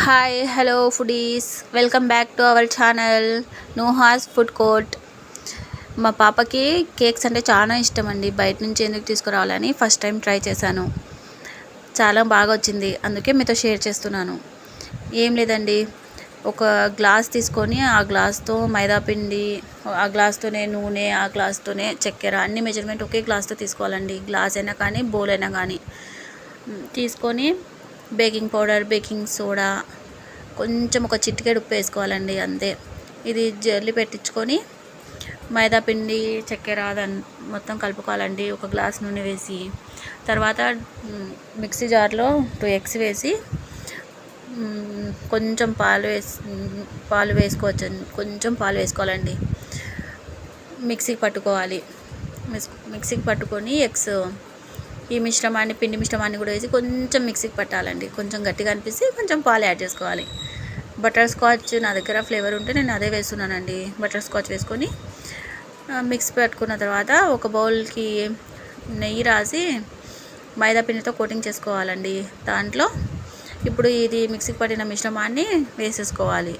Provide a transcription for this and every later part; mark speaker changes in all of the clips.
Speaker 1: Hi hello foodies, welcome back to our channel Nooha's food court. మా పాపకి cakes అంటే చాలా ఇష్టం అండి. బయట నుంచి ఎందుకు తీసుకురావాలని ఫస్ట్ టైం ట్రై చేశాను. చాలా బాగా వచ్చింది, అందుకే మీతో షేర్ చేస్తున్నాను. ఏం లేదండి, ఒక గ్లాస్ తీసుకొని ఆ గ్లాస్తో మైదా పిండి, ఆ గ్లాస్తోనే నూనె, ఆ గ్లాస్తోనే చక్కెర, అన్ని మెజర్మెంట్ ఒకే గ్లాస్తో తీసుకోవాలండి. గ్లాస్ అయినా కానీ బౌల్ అయినా కానీ తీసుకొని బేకింగ్ పౌడర్, బేకింగ్ సోడా, కొంచెం ఒక చిటికెడు ఉప్పు వేసుకోవాలండి, అంతే. ఇది జల్లి పెట్టించుకొని మైదా పిండి, చక్కెర దాన్ని మొత్తం కలుపుకోవాలండి. ఒక గ్లాస్ నూనె వేసి తర్వాత మిక్సీ జార్లో 2 ఎగ్స్ వేసి కొంచెం పాలు వేసుకోవచ్చు, కొంచెం పాలు వేసుకోవాలండి. మిక్సీకి పట్టుకోవాలి. మిక్సీకి పట్టుకొని ఎగ్స్, ఈ మిశ్రమాన్ని, పిండి మిశ్రమాన్ని కూడా వేసి కొంచెం మిక్సీకి పట్టాలండి. కొంచెం గట్టిగా అనిపిస్తే కొంచెం పాలు యాడ్ చేసుకోవాలి. బటర్ స్కాచ్ నా దగ్గర ఫ్లేవర్ ఉంటే నేను అదే వేస్తున్నానండి. బటర్ స్కాచ్ వేసుకొని మిక్స్ పెట్టుకున్న తర్వాత ఒక బౌల్కి నెయ్యి రాసి మైదా పిండితో కోటింగ్ చేసుకోవాలండి. దాంట్లో ఇప్పుడు ఇది మిక్సీకి పట్టిన మిశ్రమాన్ని వేసేసుకోవాలి.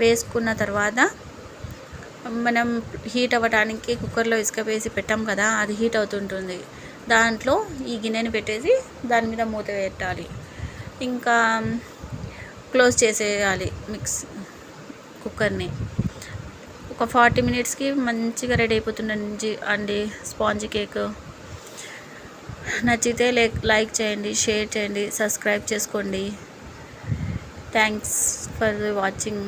Speaker 1: వేసుకున్న తర్వాత మనం హీట్ అవ్వడానికి కుక్కర్లో ఇసుక వేసి పెట్టాం కదా, అది హీట్ అవుతుంటుంది. దాంట్లో ఈ గిన్నెని పెట్టేసి దాని మీద మూత పెట్టాలి. ఇంకా క్లోజ్ చేసేయాలి కుక్కర్ని. ఒక 40 మినిట్స్కి మంచిగా రెడీ అయిపోతుందండి అండి స్పాంజీ కేక్. నచ్చితే లైక్ చేయండి, షేర్ చేయండి, సబ్స్క్రైబ్ చేసుకోండి. Thanks for watching.